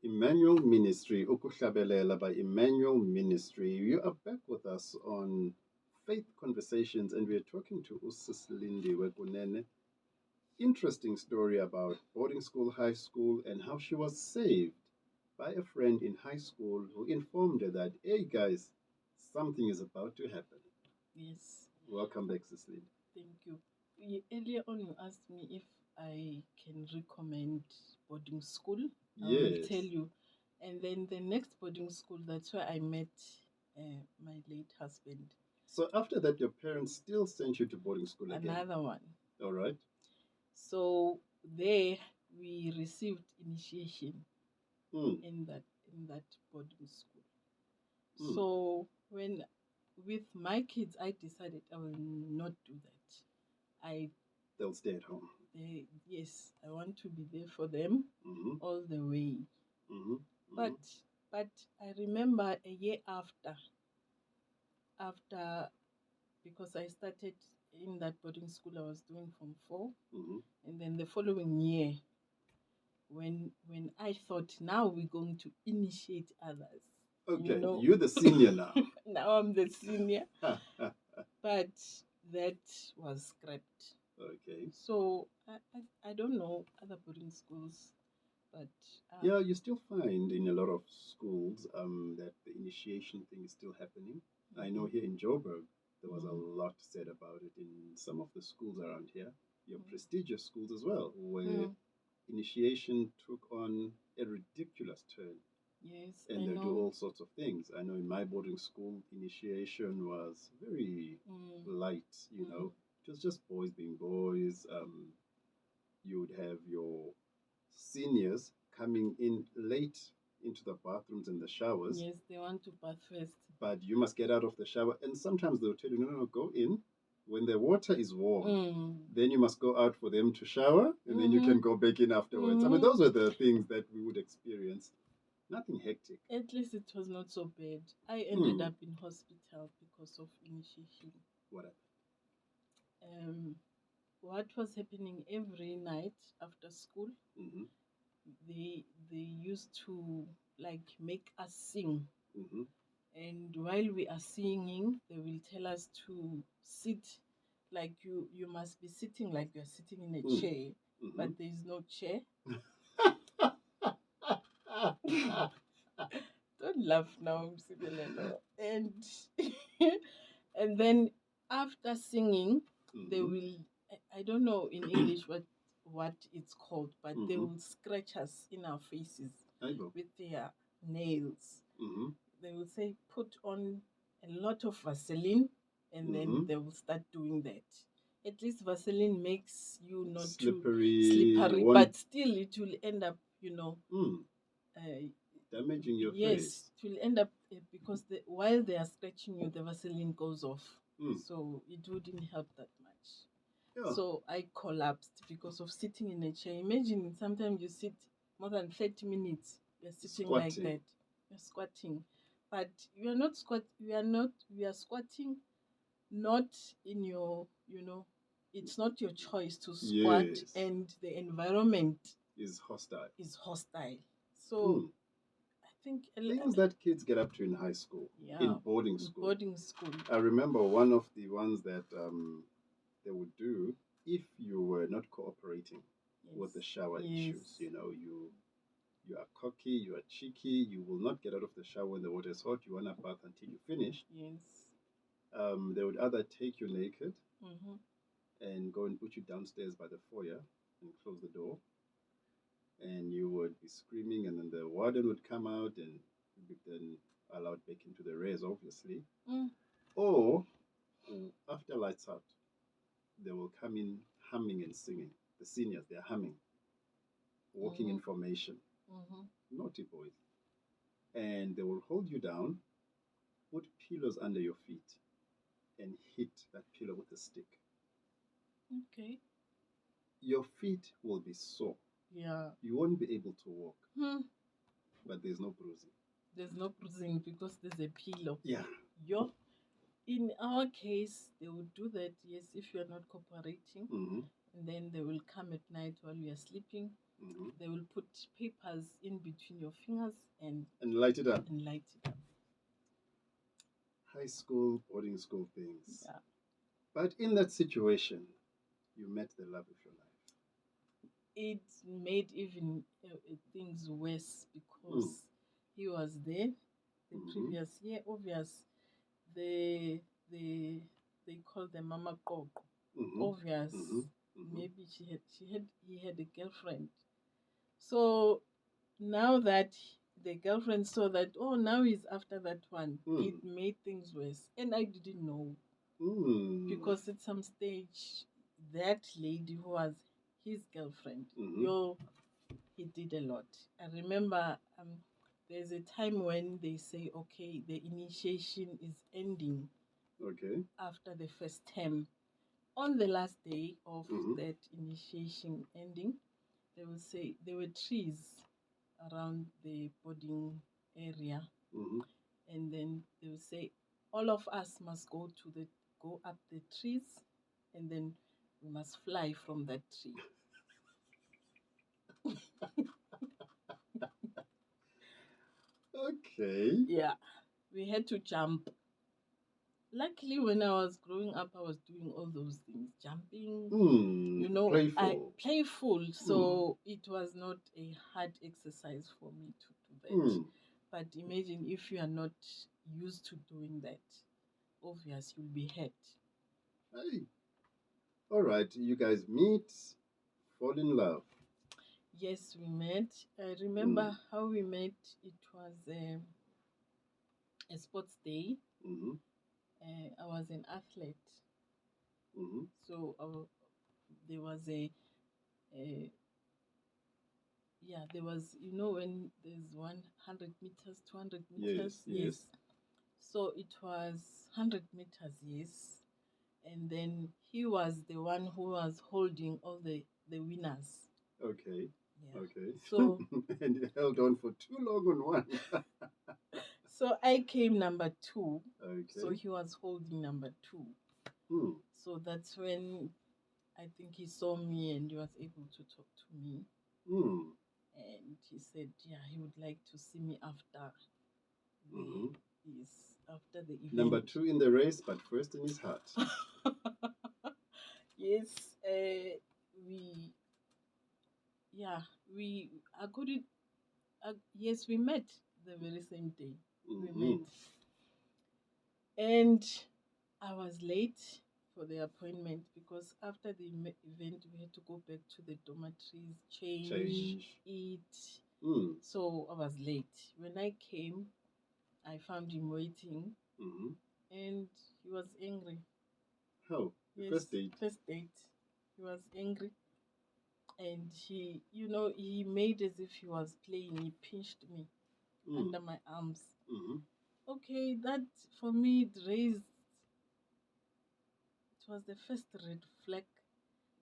Emmanuel Ministry, Ukuhlabelela by Emmanuel Ministry. You are back with us on Faith Conversations, and we are talking to Usis Lindy Wekunene. Interesting story about boarding school, high school, and how she was saved by a friend in high school who informed her that, hey guys, something is about to happen. Yes. Welcome back, Sis Lindy. Thank you. Earlier on, you asked me if I can recommend boarding school. I will Yes. tell you. And then the next boarding school, that's where I met my late husband. So after that, your parents still sent you to boarding school again? Another one. All right. So there we received initiation in that boarding school. So when with my kids, I decided I will not do that. They'll stay at home. Yes, I want to be there for them all the way. But I remember a year after, because I started in that boarding school, I was doing Form 4, and then the following year, when I thought now we're going to initiate others. Okay, you're the senior now. Now I'm the senior. But that was scrapped. Okay. So I don't know other boarding schools, but yeah, you still find in a lot of schools that the initiation thing is still happening. I know here in Joburg there was a lot said about it in some of the schools around here, your prestigious schools as well, where initiation took on a ridiculous turn. Yes, and they do all sorts of things. I know in my boarding school, initiation was very light, you know. It was just boys being boys. You would have your seniors coming in late into the bathrooms and the showers. Yes, they want to bath first. But you must get out of the shower. And sometimes they'll tell you, no, go in. When the water is warm, then you must go out for them to shower, and then you can go back in afterwards. I mean, those were the things that we would experience. Nothing hectic. At least it was not so bad. I ended up in hospital because of initiation. What happened? What was happening every night after school, they used to like make us sing. And while we are singing, they will tell us to sit like you must be sitting like you're sitting in a chair, but there is no chair. Don't laugh now, and and then after singing, they will, I don't know in English what it's called, but they will scratch us in our faces with their nails. They will say, put on a lot of Vaseline, and then they will start doing that. At least Vaseline makes you not slippery, but still it will end up, damaging your face. Yes, it will end up because while they are scratching you, the Vaseline goes off. So it wouldn't help that much. Yeah. So I collapsed because of sitting in a chair. Imagine sometimes you sit more than 30 minutes. You're sitting like that. You're squatting. But you are not we are squatting not in your, it's not your choice to squat, and the environment is hostile. So I think things that kids get up to in high school, in boarding school. I remember one of the ones that they would do if you were not cooperating with the shower issues. You know, you are cocky, you are cheeky, you will not get out of the shower when the water is hot. You want to bath until you finish. Yes. They would either take you naked and go and put you downstairs by the foyer and close the door. And you would be screaming, and then the warden would come out and be then allowed back into the rays, obviously. Or after lights out, they will come in humming and singing. The seniors, they're humming, walking in formation. Naughty boys. And they will hold you down, put pillows under your feet, and hit that pillow with a stick. Okay. Your feet will be sore. Yeah. You won't be able to walk. But there's no bruising. There's no bruising because there's a pillow. Yeah. In our case, they would do that, yes, if you are not cooperating. And then they will come at night while you are sleeping. They will put papers in between your fingers and light it up. High school, boarding school things. Yeah. But in that situation, you met the love of your life. It made even things worse because he was there the previous year. Obvious, they call them Mama Koko. Obvious, maybe he had a girlfriend. So now that the girlfriend saw that, oh, now he's after that one, it made things worse, and I didn't know because at some stage that lady who was his girlfriend, he did a lot. I remember there's a time when they say, okay, the initiation is ending. Okay. After the first term, on the last day of that initiation ending, they will say there were trees around the boarding area, and then they will say all of us must go up the trees, and then we must fly from that tree. Okay. Yeah, we had to jump. Luckily, when I was growing up, I was doing all those things, jumping, playful. So it was not a hard exercise for me to do that. But imagine if you are not used to doing that, obvious you'll be hurt. Hey. All right, you guys meet, fall in love. Yes, we met. I remember how we met. It was a sports day. I was an athlete. So there was there was, when there's 100 meters, 200 meters. Yes. So it was 100 meters, yes. And then he was the one who was holding all the winners. Okay. Yeah. Okay. So and you held on for too long on one. So I came number 2. Okay. So he was holding number 2. So that's when I think he saw me and he was able to talk to me. And he said, yeah, he would like to see me after after the event. Number 2 in the race, but first in his heart. Yes, we met the very same day. We met. And I was late for the appointment because after the event, we had to go back to the dormitories, change. Eat. So I was late. When I came, I found him waiting, and he was angry. How? Yes, First date? First date. He was angry. And he made as if he was playing. He pinched me under my arms. Okay, that for me it was the first red flag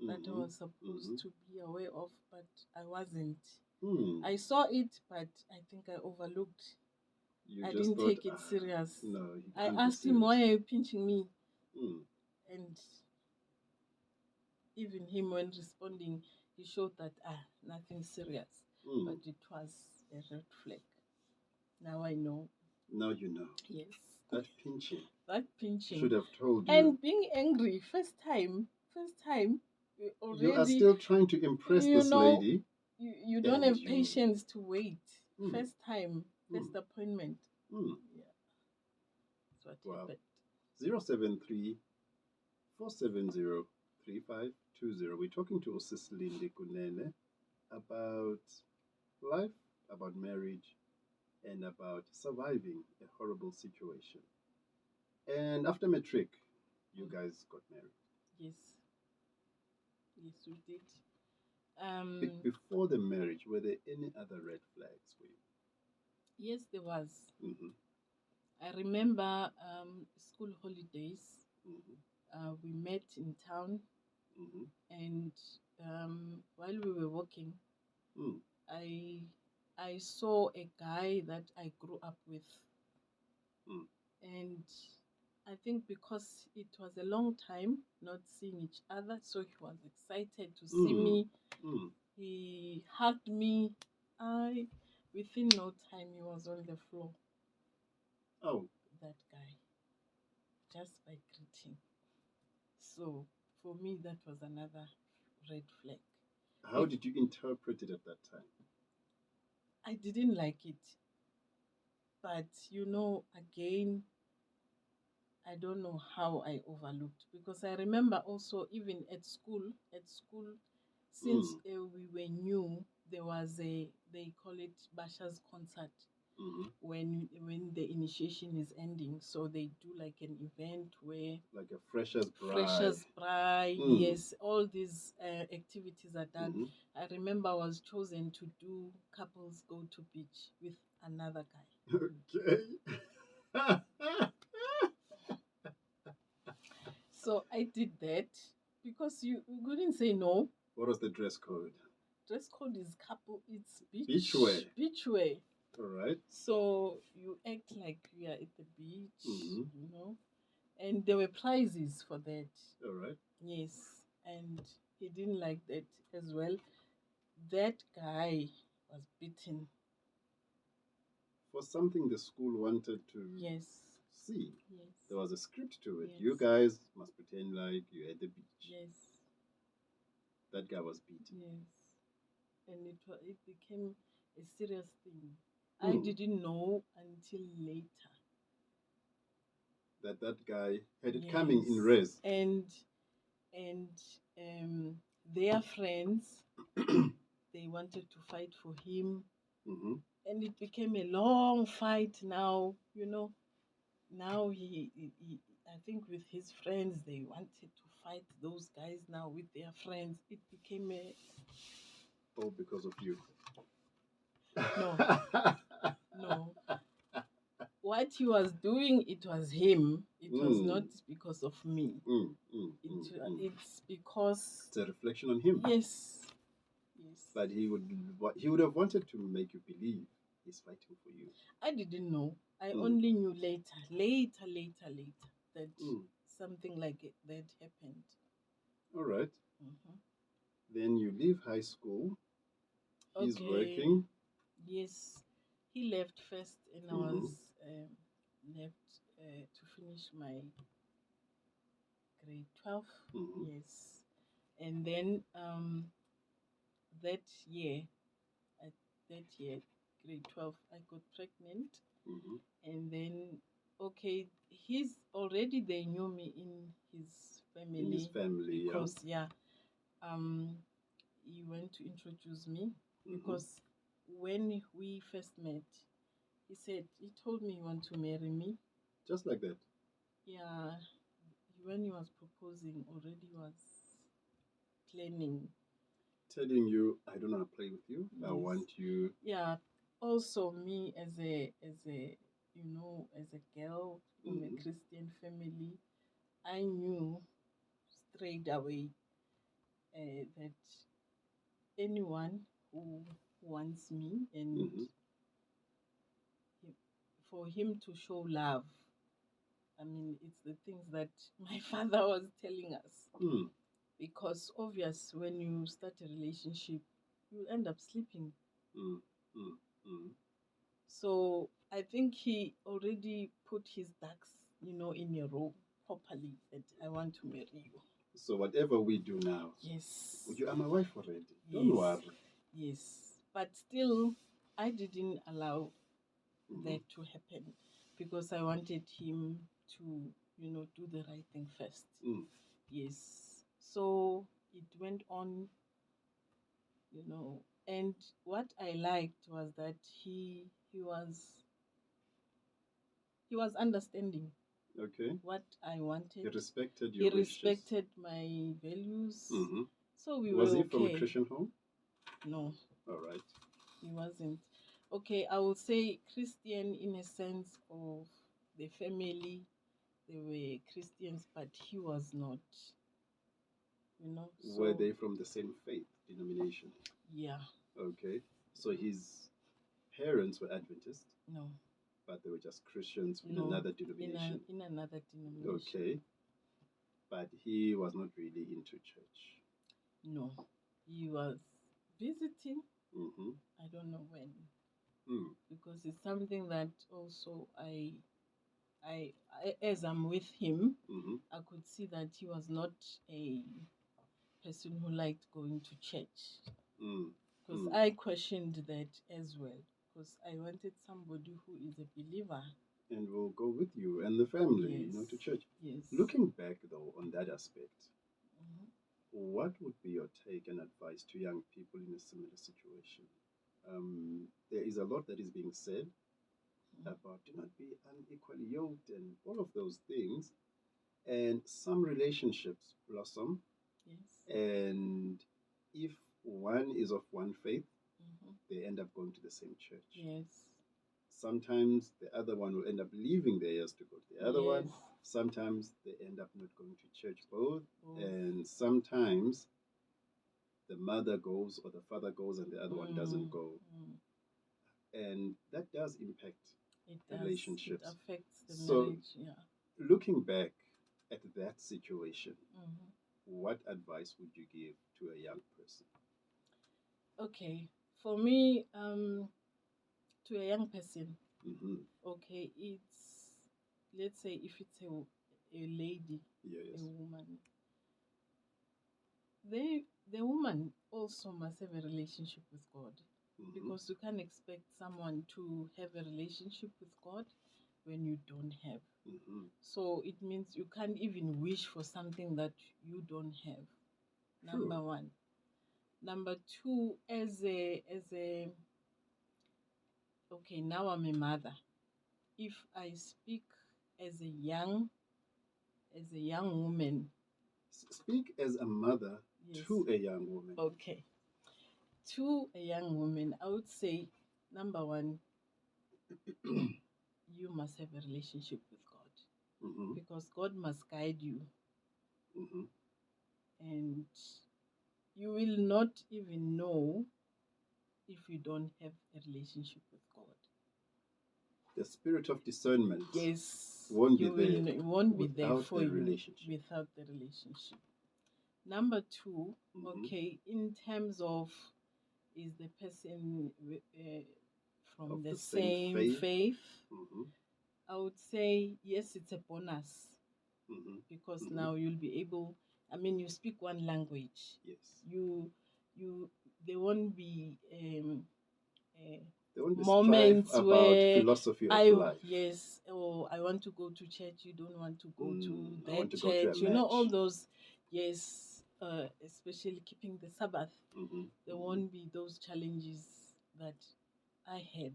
that I was supposed to be aware of, but I wasn't. I saw it, but I think I overlooked. I didn't take it serious. No, I asked him, why are you pinching me? And even him, when responding, he showed that nothing serious, but it was a red flag. Now I know. Now you know. Yes. That pinching. That pinching. Should have told you. And being angry, first time, already. You are still trying to impress this lady. You don't have patience to wait. First time, first appointment. Yeah. That's what happened. 073 470 3520. We're talking to Osislinde Kunene about life, about marriage, and about surviving a horrible situation. And after matric, you guys got married. Yes. Yes, we did. Before the marriage, were there any other red flags for you? Yes, there was. I remember school holidays. We met in town, and while we were walking, I saw a guy that I grew up with, and I think because it was a long time not seeing each other, so he was excited to see me. He hugged me. Within no time, he was on the floor. Oh. That guy. Just by greeting. So, for me, that was another red flag. How did you interpret it at that time? I didn't like it. But, again, I don't know how I overlooked. Because I remember also, even at school, since we were new, there was they call it Basha's concert. When the initiation is ending, so they do like an event where like a freshers bride, yes, all these activities are done. I remember I was chosen to do couples go to beach with another guy. Okay. So I did that because you couldn't say no. What was the dress code? Dress code is it's beachwear. Beachwear. All right. So you act like you are at the beach, and there were prizes for that. All right. Yes, and he didn't like that as well. That guy was beaten. For something the school wanted to see. Yes. There was a script to it. Yes. You guys must pretend like you're at the beach. Yes. That guy was beaten. Yes. And it became a serious thing. I didn't know until later. That guy had it coming in res. And their friends, they wanted to fight for him. And it became a long fight now, Now he I think with his friends, they wanted to fight those guys now with their friends. It became a... Oh, because of you. No. No. What he was doing, it was him. It was not because of me. It's because... It's a reflection on him. Yes. But he would have wanted to make you believe he's fighting for you. I didn't know. I only knew later that something like that happened. All right. Then you leave high school. He's working. Yes. He left first and I was left to finish my grade 12. Yes. And then that year, grade 12, I got pregnant. And then, he's already, they knew me in his family. Because, he went to introduce me. Because when we first met, he told me he wanted to marry me. Just like that? Yeah. When he was proposing, already was planning. Telling you, I don't want to play with you. Yes. I want you. Yeah. Also, me as a girl from a Christian family, I knew straight away that anyone who wants me and for him to show love, I mean, it's the things that my father was telling us. Because obvious, when you start a relationship, you end up sleeping. So I think he already put his ducks, in a row properly, that I want to marry you. So whatever we do now, yes, you are my wife already. Don't worry. Yes, but still, I didn't allow that to happen because I wanted him to, do the right thing first. Yes. So it went on, and what I liked was that he was understanding. Okay. What I wanted. He respected your wishes. He respected my values. So we Was were he from a Christian home? No. All right. He wasn't. Okay, I will say Christian in a sense of the family. They were Christians, but he was not. So, were they from the same faith denomination? Yeah. Okay. So his parents were Adventist? No. But they were just Christians in another denomination? In another denomination. Okay. But he was not really into church? No. He was visiting. I don't know when. Because it's something that also I as I'm with him, I could see that he was not a person who liked going to church. Because I questioned that as well. Because I wanted somebody who is a believer. And will go with you and the family, to church. Yes. Looking back, though, on that aspect, what would be your take and advice to young people in a similar situation? There is a lot that is being said about do not be unequally yoked and all of those things. And some relationships blossom. Yes. And if one is of one faith, they end up going to the same church. Yes. Sometimes the other one will end up leaving their ears to go to the other one. Sometimes they end up not going to church both. And sometimes the mother goes or the father goes and the other one doesn't go. And that does impact relationships. It affects the marriage. Yeah. Looking back at that situation, what advice would you give to a young person? Okay, for me, to a young person, okay, it's, let's say if it's a lady, a woman, the woman also must have a relationship with God. Because you can't expect someone to have a relationship with God when you don't have. So it means you can't even wish for something that you don't have. Number one. Number two, okay, now I'm a mother. If I speak as a young woman. Speak as a mother to a young woman. Okay. To a young woman, I would say, number one, you must have a relationship with God. Because God must guide you. And you will not even know if you don't have a relationship with God. The spirit of discernment won't be there for you without the relationship. Number two, okay, in terms of is the person from the same faith, I would say yes, it's a bonus. Because now you'll be able, you speak one language. Yes. There won't be moments where philosophy of life. Yes, or I want to go to church, you don't want to go to that church. All those, yes, especially keeping the Sabbath. There won't be those challenges that I had.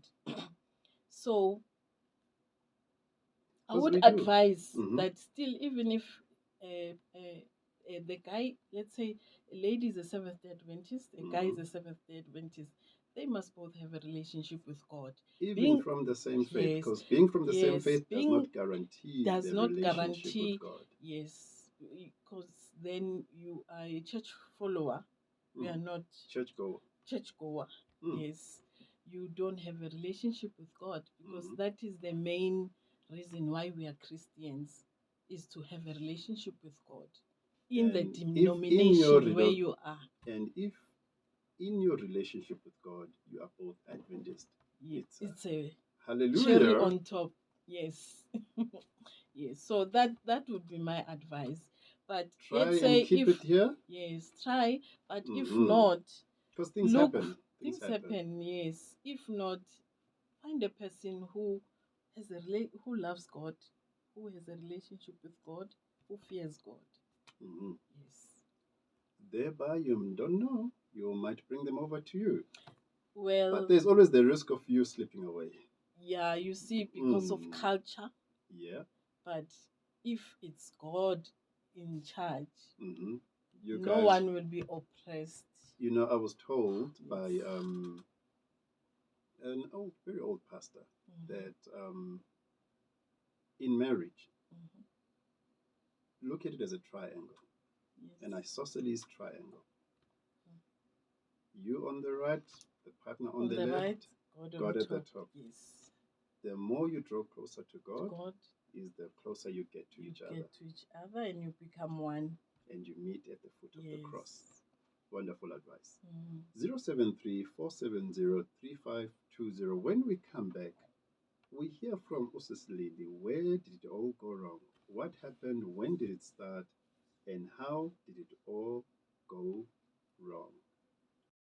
So I would advise that still, even if the guy, let's say a lady is a Seventh-day Adventist, a guy is a Seventh-day Adventist, they must both have a relationship with God. Even from the same faith, because being from the same faith does not guarantee with God. Yes, because then you are a church follower. We are not churchgoer. Yes, you don't have a relationship with God, because that is the main reason why we are Christians, is to have a relationship with God in the denomination where you are. And if in your relationship with God you are both Adventist, it's a hallelujah, cherry on top. Yes. Yes, so that would be my advice. But try let's say and keep it here. Yes, try. But if not, because things happen. Things happen. Yes. If not, find a person who has who loves God, who has a relationship with God, who fears God. Yes. Thereby, you don't know. You might bring them over to you. Well, but there's always the risk of you slipping away. Yeah, you see, because of culture. Yeah. But if it's God in charge, no one will be oppressed. I was told by an very old pastor that in marriage, look at it as a triangle, an isosceles triangle. You on the right, the partner on the left, right, God at the top. Yes. The more you draw closer to God, is the closer you get to each other. And you become one. And you meet at the foot of the cross. Wonderful advice. 073-470-3520. When we come back, we hear from Lady. Where did it all go wrong? What happened? When did it start? And how did it all go wrong?